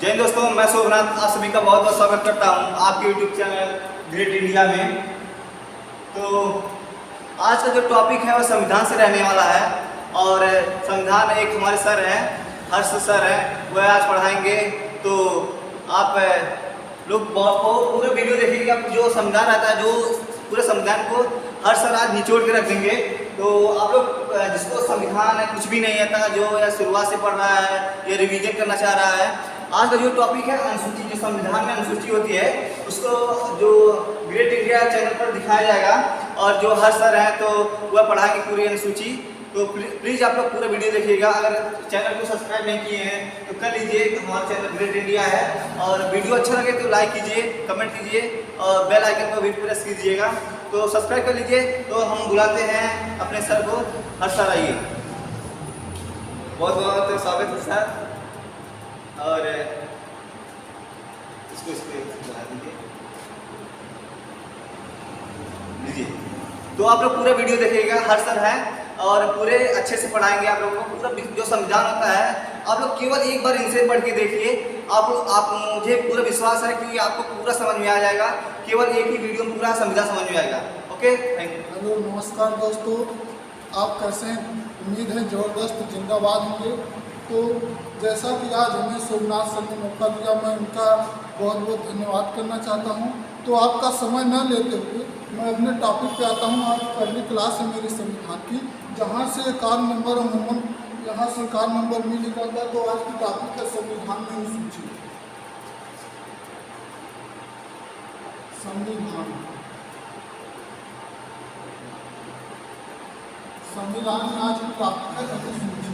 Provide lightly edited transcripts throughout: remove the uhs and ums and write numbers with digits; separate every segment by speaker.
Speaker 1: जय हिंद दोस्तों, मैं शोभनाथ आप सभी का बहुत बहुत स्वागत करता हूं आपके यूट्यूब चैनल ग्रेट इंडिया में। तो आज का जो टॉपिक है वो संविधान से रहने वाला है और संविधान एक हमारे सर हैं, हर्ष सर हैं, वह आज पढ़ाएंगे। तो आप लोग पूरे वीडियो देखिएगा। जो संविधान रहता है, जो पूरे संविधान को हर सर आज निचोड़ के रख देंगे। तो आप लोग जिसको संविधान कुछ भी नहीं आता, जो या शुरुआत से पढ़ रहा है या रिवीजन करना चाह रहा है, आज का जो टॉपिक है अनुसूची, जो संविधान में अनुसूची होती है उसको जो ग्रेट इंडिया चैनल पर दिखाया जाएगा और जो हर सर हैं तो वह पढ़ाएंगे पूरी अनुसूची। तो प्लीज़ आप लोग पूरा वीडियो देखिएगा। अगर चैनल को सब्सक्राइब नहीं किए हैं तो कर लीजिए, हमारा चैनल ग्रेट इंडिया है। और वीडियो अच्छा लगे तो लाइक कीजिए, कमेंट कीजिए और बेल आइकन को भी प्रेस कीजिएगा। तो सब्सक्राइब कर लीजिए। तो हम बुलाते हैं अपने सर को। हर सर आइए, बहुत बहुत स्वागत है सर। और इसको बुला दीजिए। तो आप लोग पूरा वीडियो देखिएगा। हर सर है और पूरे अच्छे से पढ़ाएंगे आप लोगों को। पूरा जो संविधान होता है आप लोग केवल एक बार इनसे पढ़ के देखिए। आप मुझे पूरा विश्वास है कि आपको पूरा समझ में आ जाएगा। केवल एक ही वीडियो में पूरा संविधान समझ में आएगा। Okay, thank you.
Speaker 2: हेलो, नमस्कार दोस्तों, आप कैसे हैं? उम्मीद है ज़बरदस्त जिंदाबाद होंगे। तो जैसा कि आज हमें सोमनाथ सर ने मौका दिया, मैं उनका बहुत बहुत धन्यवाद करना चाहता हूं। तो आपका समय न लेते हुए मैं अपने टॉपिक पे आता हूं। आज पहली क्लास है मेरी संविधान की, जहां से एकाध नंबर अमूमन यहाँ से एकाध नंबर मिल जाता है। तो आज की टॉपिक है संविधान में अनुसूची। संविधान में आज की टॉपिक है अनुसूची।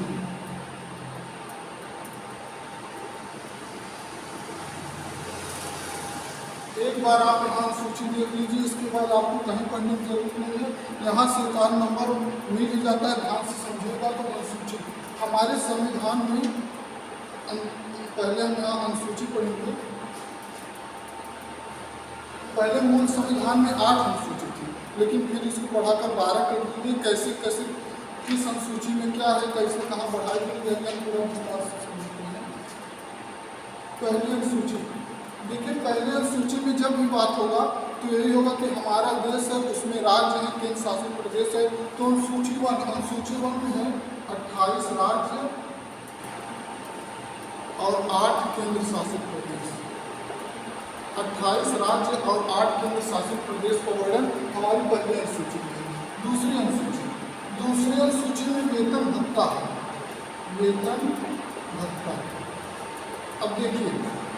Speaker 2: एक बार आप यहाँ सूची देख लीजिए, इसके बाद आपको कहीं पढ़ने की जरूरत नहीं है। यहाँ से एकाध नंबर मिल ही जाता है, ध्यान से समझिएगा। तो अनुसूची हमारे संविधान में पहले हम यहाँ अनुसूची पढ़ेंगे। पहले मूल संविधान में 8 अनुसूची थी, लेकिन फिर इसको बढ़ाकर 12 कर दी। कैसे कैसे किस अनुसूची में क्या है, कैसे कहाँ बढ़ाई गई है, पूरा विस्तार से समझते हैं। पहली अनुसूची देखिए, पहले अनुसूची में जब भी बात होगा तो यही होगा कि हमारा देश है, उसमें राज्य है, केंद्र शासित प्रदेश है। तो अनुसूची वन में है 28 राज्य और 8 केंद्र शासित प्रदेश। 28 राज्य और 8 केंद्र शासित प्रदेश का वर्णन हमारी पहली अनुसूची में है। दूसरी अनुसूची में वेतन भत्ता है, वेतन भत्ता। अब देखिए,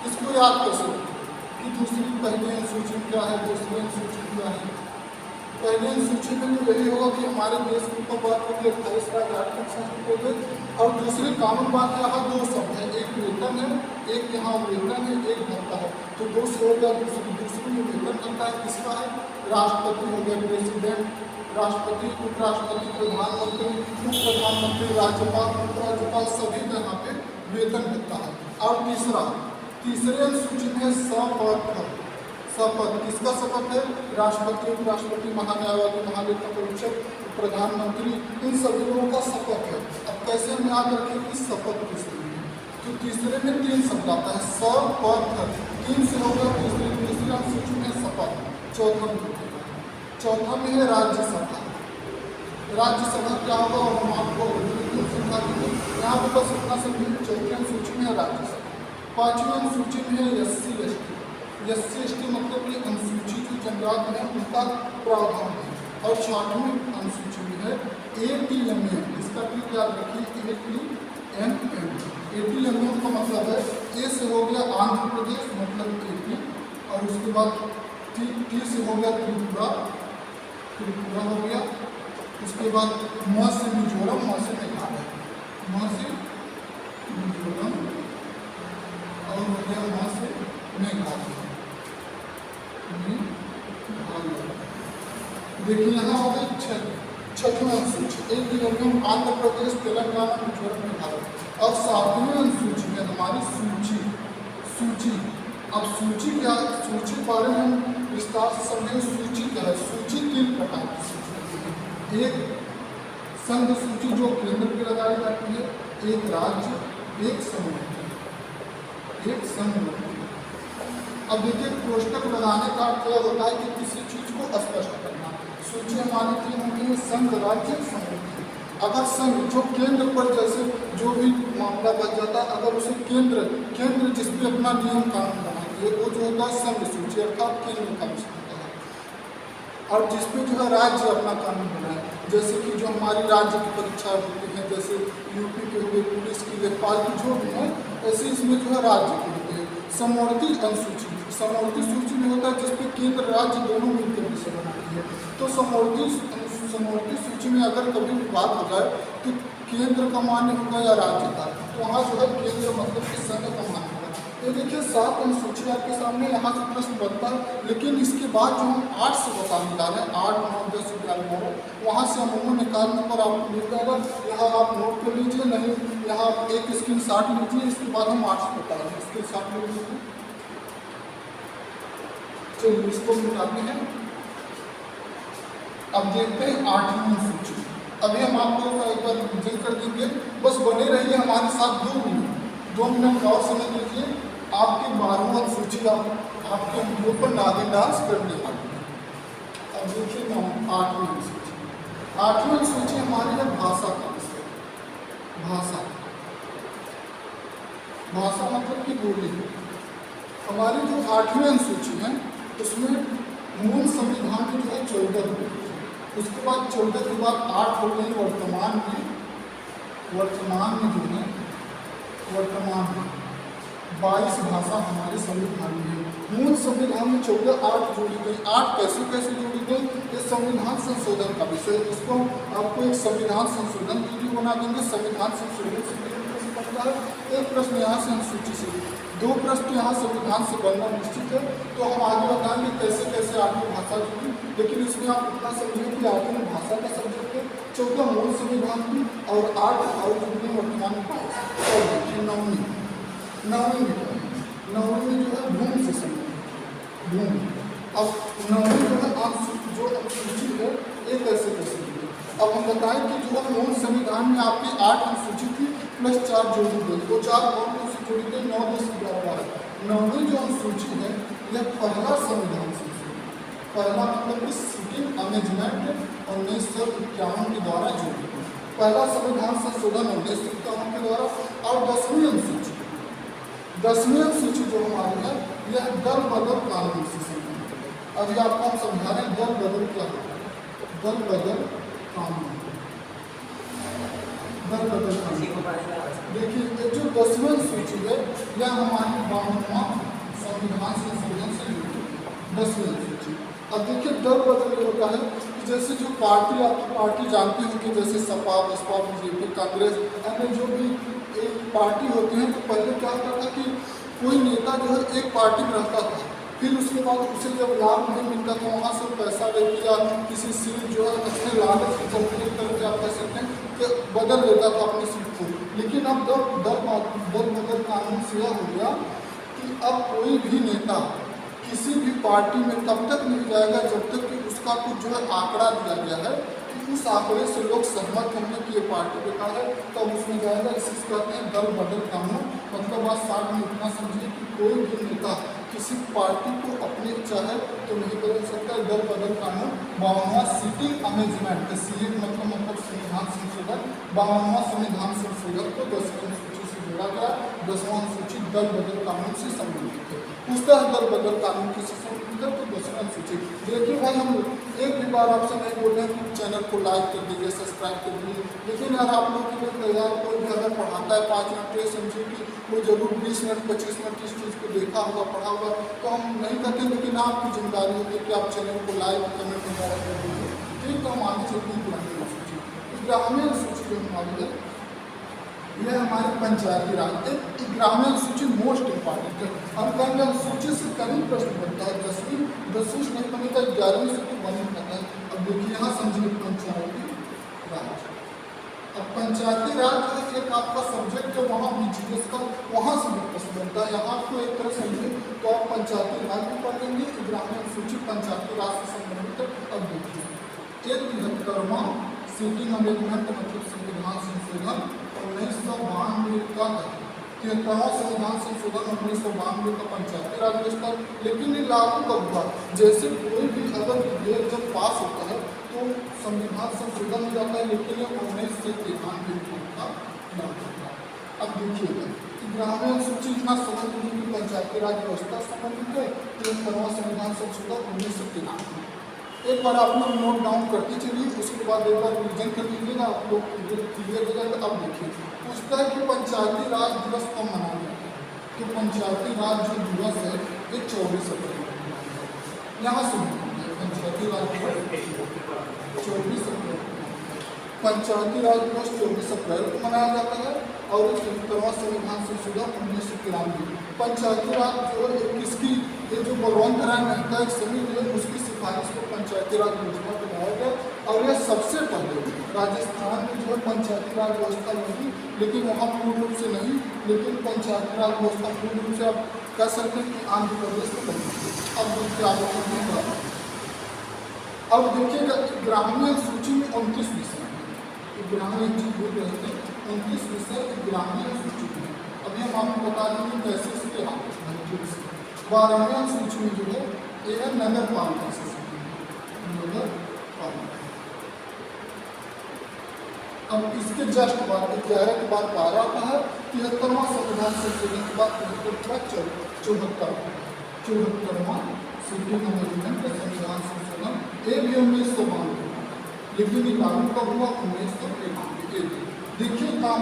Speaker 2: इसको याद कैसे कि पहली अनुसूची में क्या है, दूसरी अनुसूची क्या है। पहली अनुसूची में तो यही होगा कि हमारे देश के ऊपर बात होगी 28 राज्य 8 केंद्र शासित प्रदेश। और दूसरी कॉमन बात यहाँ 2 शब्द है, एक वेतन है, एक यहाँ वेतन है, एक भत्ता है। तो 2 से हो गया। दूसरी में वेतन भत्ता है, किसका है? राष्ट्रपति हो गया, प्रेसिडेंट, राष्ट्रपति, उपराष्ट्रपति, प्रधानमंत्री, उप प्रधानमंत्री, राज्यपाल, उपराज्यपाल, सभी का यहाँ पे वेतन भत्ता है। और तीसरे अनुसूची में शपथ। किसका शपथ है? राष्ट्रपति, उपराष्ट्रपति, महान्यायवादी, महालेखा परीक्षक, प्रधानमंत्री, इन सभी लोगों का शपथ है। अब कैसे हम याद रखें कि शपथ किसके लिए? तो तीसरे में 3 शब्द आता है, शपथ। 3 से होगा तीसरी अनुसूची में शपथ। चौथा में है राज्यसभा। राज्यसभा क्या होगा और हम आपको यहाँ पर बस इतना समझिए। चौथी अनुसूची में है राज्यसभा। 5वीं अनुसूची में है एससी एसटी मतलब कि अनुसूची जो जनजाति है उनका प्रावधान है। और 6वीं अनुसूची में है ATMM। इसका भी याद रखिए, ATMM का मतलब है, ए से हो गया आंध्र प्रदेश मतलब AP, और उसके बाद टी से हो गया त्रिपुरा हो गया। उसके बाद म से मिजोरम, म से मेघालय, म से मिजोरम और हो गया म से मेघालय। देखिए यहाँ हो गई 6वीं अनुसूची, ATMM आंध्र प्रदेश, तेलंगाना, मिजोरम, मेघालय। और 7वीं अनुसूची में हमारी सूची। अब सूची क्या है? सूची के बारे में हम विस्तार से समझें। सूची क्या है? सूची 3 प्रकार की सूची है। एक संघ सूची जो केंद्र की लगाई जाती है, एक राज्य, एक समूह। एक संघवर्ती। अब देखिए कोष्टक लगाने का अर्थ यह होता है कि किसी चीज को स्पष्ट करना। सूची हमारी तीन होती है, संघ, राज्य, संवर्ती। अगर संघ जो केंद्र पर जैसे जो भी मामला बच जाता है, अगर उसे केंद्र जिस पे अपना नियम कानून बनाती है वो जो होता है संघ सूची अर्थात केंद्र का विषय होता है। और जिसपे जो है राज्य अपना कानून बनाए, जैसे कि जो हमारी राज्य की परीक्षा होती है, जैसे यूपी के हुए, पुलिस की, लेखपाल की, जो भी है ऐसे इसमें जो है राज्य के होते हैं। समवर्ती अनुसूची, समवर्ती सूची में होता है जिसपे केंद्र राज्य दोनों मिलकर विषय बनाती है। तो समवर्ती सूची में अगर कभी भी बात हो जाए तो केंद्र का मान्य होगा या राज्य का, तो वहाँ जो है केंद्र मतलब कि संघ का मान्य होगा। ये देखिए 7 अनुसूची आपके सामने, यहाँ से प्रश्न बनता है, लेकिन इसके बाद जो हम 8 से बताने जा रहे हैं, 8, 9, 10, 11, 12, वहाँ से अमूमन निकालने पर आपको मिल जाएगा। यहाँ आप नोट कर लीजिए, नहीं यहाँ आप एक स्क्रीनशॉट लीजिए, इसके बाद हम 8 से बता रहे हैं। स्क्रीनशॉट ले लीजिए, चलिए इसको मिटाते हैं। अब देखते हैं 8वीं अनुसूची। अभी हम आपको एक बार रिविजन कर देंगे, बस बने रहिए हमारे साथ 2 मिनट और समय दीजिए। आपकी 12वीं अनुसूची आपके वीडियो पर नागिन डांस करने वाली है। अब देखिए 8वीं अनुसूची। 8वीं अनुसूची हमारी है भाषा का विषय। भाषा मतलब कि बोली। हमारी जो 8वीं अनुसूची है उसमें मूल संविधान में जो है 14 हो गई, उसके बाद 14 के बाद 8 हो गई वर्तमान में जो है 22 भाषा हमारे संविधान में है। मूल संविधान में 14, 8 जोड़ी गई। 8 कैसे जोड़ी गई, ये संविधान संशोधन का विषय। इसको आपको एक संविधान संशोधन वीडियो बना देंगे। संविधान संशोधन से प्रश्न बनता है, एक प्रश्न यहाँ से अनुसूची से, 2 प्रश्न यहाँ संविधान से बनना निश्चित है। तो हम आगे बताएंगे कैसे 8वीं भाषा जुड़ी, लेकिन इसमें आप इतना समझिए कि 8वीं भाषा का सब्जेक्ट है, 14 मूल संविधान की और 8 और जुड़ी वर्तमान में 22। और देखिए 9वीं में जो है भूमि से संबंधित भूमि। अब 9वीं जो है अनुसूची है ये कैसे जुड़ी। अब हम बताएं कि जो है मूल संविधान में आपकी 8 अनुसूची थी प्लस 4 जोड़ी गई, तो 4 कौन से जोड़ी गई, 9, 10, 11, 12। 9वीं जो अनुसूची है यह पहला संविधान संशोधन, पहला मतलब कि सिटिंग अमेंडमेंट 1951 के द्वारा जोड़ी गई। पहला संविधान संशोधन 1951 के द्वारा। और 10वीं अनुसूची जो हमारी है यह दल बदल कानून से संबंधित है। अभी आपको हम समझा रहे हैं दल बदल क्या होता है। दल बदल कानून देखिए जो 10वीं अनुसूची है यह हमारी 52वां संविधान संशोधन से जुड़ी है। 10वीं अनुसूची। अब देखिए दल बदल होता है कि जैसे जो पार्टी, आपकी पार्टी जानती होगी, जैसे सपा, बसपा, बीजेपी, कांग्रेस, अन्य जो भी एक पार्टी होती है, तो पहले क्या होता था कि कोई नेता जो है एक पार्टी में रहता था, फिर उसके बाद उसे जब लाभ नहीं मिलता तो वहाँ से पैसा लेके या किसी सीट जो है अच्छे लालच की चलते करके आप कह सकते हैं कि बदल लेता था अपनी सीट को। लेकिन अब दल बदल कानून से यह हो गया कि अब कोई भी नेता किसी भी पार्टी में तब तक नहीं जाएगा जब तक कि उसका कुछ जो है आंकड़ा दिया गया है कि उस आंकड़े से लोग सहमत होंगे कि ये पार्टी बेकार है, तब उसमें जाएगा। इसी से कहते हैं दल बदल कानून। मतलब बात साथ में इतना समझिए कि कोई भी नेता किसी पार्टी को अपनी चाहे तो नहीं बदल सकता। दल बदल कानून 52वां सिटिंग अमेंडमेंट, सीट मतलब संविधान संशोधन, 52वां संविधान संशोधन को 10वीं अनुसूची से जोड़ा गया। 10वां अनुसूची दल बदल कानून से संबंधित है। पूछता है दल बदल कानून किससे संबंधित है, तो 10वां अनुसूची। देखिए भाई हम एक भी बार आपसे नहीं बोल रहे हैं कि चैनल को लाइक कर दीजिए, सब्सक्राइब कर दीजिए, लेकिन यार आप लोग के लिए तैयार कोई भी अगर पढ़ाता है 5 मिनट, तो समझिए कि वो जरूर 20 मिनट 25 मिनट इस चीज़ को देखा होगा, पढ़ा होगा, तो हम नहीं कहते, लेकिन आपकी जिम्मेदारी होती है कि आप चैनल को लाइक, कमेंट वगैरह कर दीजिए। ठीक, तो हम आगे चलते हैं ग्रामीण अनुसूची। ग्रामीण अनुसूची जो हमारी है यह हमारे पंचायती राज। एक ग्रामीण अनुसूची मोस्ट इम्पॉर्टेंट है। हम कहेंगे अनुसूची से कभी प्रश्न बनता है, 10वीं से नहीं बनेगा, 11वीं से तो बन ही पाता है। अब देखिए यहाँ समझिए पंचायती राज। अब पंचायती राज जो है एक आपका सब्जेक्ट है, वहाँ BGS का, वहाँ से भी प्रश्न बनता है। यहाँ आपको एक तरह समझिए तो आप पंचायती राज भी पढ़ लेंगे। ग्रामीण अनुसूची पंचायती राज से संबंधित है। अब देखिए 73वां सिटिंग अमेंडमेंट मतलब संविधान संशोधन 1992 का 73वां संविधान संशोधन 1992 का पंचायती राज व्यवस्था, लेकिन ये लागू कब हुआ? जैसे कोई भी अगर विधेयक जब पास होता है तो संविधान संशोधन हो जाता है, लेकिन ये 1993 का लागू होता है। अब देखिएगा कि ग्रामीण सूची इतना संबंधित की पंचायती राज व्यवस्था संबंधित है, 73वां संविधान संशोधन 1993। एक बार आप लोग नोट डाउन करते चलिए, उसके बाद एक बार रिविजन कर लीजिएगा, आप लोग क्लियर हो जाएगा। अब देखिए पूछता है कि पंचायती राज दिवस कब मनाया जाता है? तो पंचायती राज जो दिवस है ये 24 अप्रैल को। यहाँ से पंचायती राज दिवस 24 अप्रैल, पंचायती राज दिवस 24 अप्रैल को मनाया जाता है। और 73वां संविधान संशोधन 1993 पंचायती राज जो है किसकी, ये जो बलवंत राय मेहता एक समिति है उसकी सिफारिश को पंचायती राज योजना बनाया गया। और यह सबसे पहले राजस्थान में जो है पंचायती राज व्यवस्था लगी, लेकिन वहाँ पूर्ण रूप से नहीं, लेकिन पंचायती राज व्यवस्था पूर्ण रूप से आप कह सकते हैं कि आंध्र प्रदेश में लगी। अब देखिए आगे बढ़िएगा। अब देखिएगा ग्रामीण सूची में 29 विषय है, ग्रामीण जी बोल रहे थे 29 विषय ग्रामीण सूची में। अभी हम आपको बता देंगे कैसे इसके हाथ 12वें सूची में जो है ये है नगर पालिका से नगर पालिका। अब इसके जस्ट बाद 11 के बाद 12 आता है, 73वां संविधान संशोधन के बाद 74वां सिटी मैनेजमेंट संविधान संशोधन ये भी 1992, लेकिन ये लागू कब हुआ? 1991। देखिए काम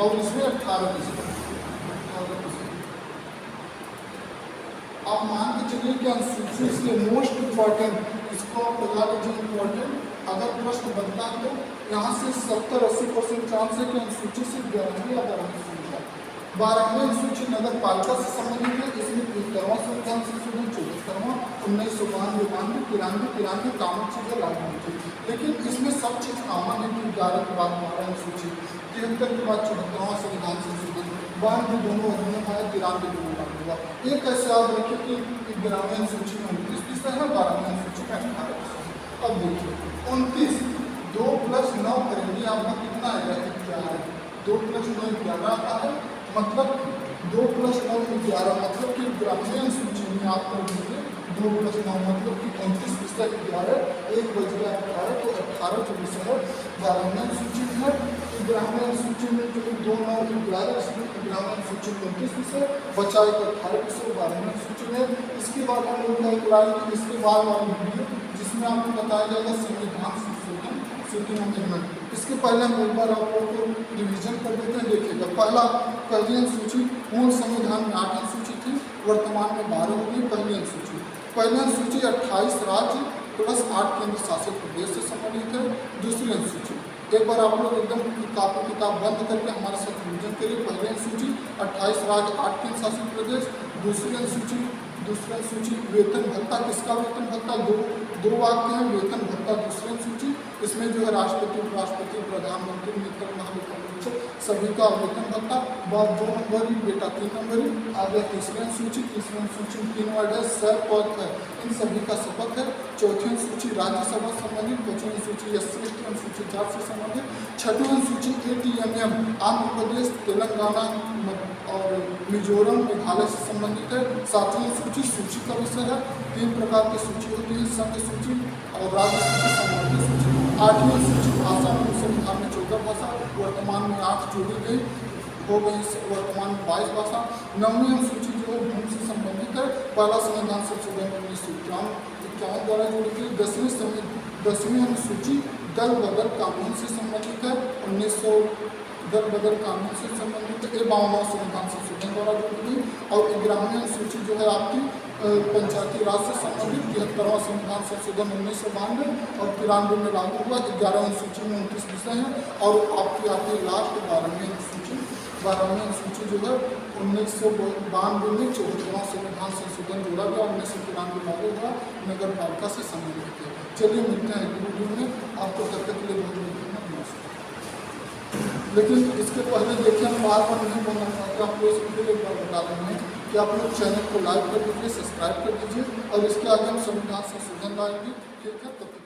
Speaker 2: और इसमें 18 विषय। आप मान के चलिए कि अनुसूची इसलिए मोस्ट इम्पॉर्टेंट, इसको आप लगा लीजिए इम्पॉर्टेंट। अगर प्रश्न बनता है तो यहाँ से 70-80% चांस है कि अनुसूची से 11वीं या 12वीं सूची है। 12वीं अनुसूची नगर पालिका से संबंधित है, इसमें 73वां संविधान संशोधन 74वां 1992 93 कानून चीजें लागू होती है। लेकिन इसमें सब चीज़ कॉमन है कि 11 के बाद 12 अनुसूची, 73 के बाद 74वां संविधान संशोधन, 92 दोनों अधिनियम आए, 93 दोनों लागू हुआ। एक ऐसे याद रखिए कि ग्रामीण सूची में 29 विषय है, 12वीं सूची में 18 विषय। अब देखिए 29 2 + 9 करेंगे आपका कितना आएगा? 11। 2 + 9 11 आता है, मतलब 2 + 9 11, मतलब कि ग्रामीण सूची में आप कर दीजिए 2 + 9 मतलब कि 29 विषय 11, 1 बज गया 18, तो 18 जो विषय है ग्रामीण सूची में है। ग्रामीण सूची में जो 2 9 11 इसमें ग्रामीण सूची में 29 विषय बचा, 18 विषय ग्रामीण सूची में। इसके बाद हम लोग कैलकुलेट इसके बाद वाली वीडियो जिसमें आपको बताया जाएगा संविधान संशोधन सिटी मैनेजमेंट। इसके पहले हम एक बार आप लोग को रिविजन कर देते हैं। देखिएगा पहला पहली अनुसूची मूल संविधान में 8 अनुसूची थी, वर्तमान में 12 होगी। पहली अनुसूची 28 राज्य प्लस 8 केंद्र शासित प्रदेश से संबंधित है। दूसरी अनुसूची एक बार आप लोग एकदम कापी किताब बंद करके हमारे साथ रिविजन करिए। पहली अनुसूची 28 राज्य 8 केंद्र शासित प्रदेश। दूसरी अनुसूची वेतन भत्ता, किसका वेतन भत्ता? दो वाक्य है वेतन भत्ता। दूसरी अनुसूची इसमें जो है राष्ट्रपति, उपराष्ट्रपति, प्रधानमंत्री, मित्र, महालेखापरीक्षक सभी का वेतन भत्ता। बाद 2 नंबरी, बेटा 3 नंबरी। आगे तीसरी अनुसूची में 3 वर्ड है, सर पद है, इन सभी का शपथ है। चौथी अनुसूची राज्यसभा संबंधित। पांचवी अनुसूची SC अनुसूची जात से संबंधित। छठी अनुसूची ATMM आंध्र प्रदेश, तेलंगाना और मिजोरम, मेघालय से संबंधित है। सातवीं अनुसूची सूची का विषय है। 3 प्रकार की सूची होती है, संघ सूची और राज्य सूची, संवर्ती सूची। 8वीं अनुसूची भाषा में संविधान में 14 भाषा, वर्तमान में 8 जोड़ी गई हो गई, वर्तमान में 22 भाषा। 9वीं अनुसूची जो है भूमि से संबंधित है। पहला संविधान संशोधन 1951 द्वारा जोड़ी गई। 10वीं अनुसूची दल बदल कानून से संबंधित है। 1900 दल बदल कानून से संबंधित 52वां संविधान संशोधन द्वारा जोड़ी गई। और 11वीं अनुसूची जो है आपकी पंचायती राज से संबंधित 73वां संविधान संशोधन 1992 और 93 में लागू हुआ। 11वीं अनुसूची में 29 विषय हैं। और आपकी आती है लास्ट 12वीं अनुसूची। 12वीं अनुसूची जो है 1992 में 74वां संविधान संशोधन जोड़ा गया। 1993 लागू हुआ, नगर पालिका से संबंधित है। चलिए मिलते हैं अगली वीडियो में। आपको तब तक के लिए बहुत बहुत नमस्कार। लेकिन इसके पहले देखिए हम बार बार नहीं बोलना चाहते, आप लोग इसके लिए एक बार बता रहे हैं कि आप लोग चैनल को लाइक कर दीजिए, सब्सक्राइब कर दीजिए और इसके आगे हम संविधान संशोधन लाएंगे। ठीक है, तब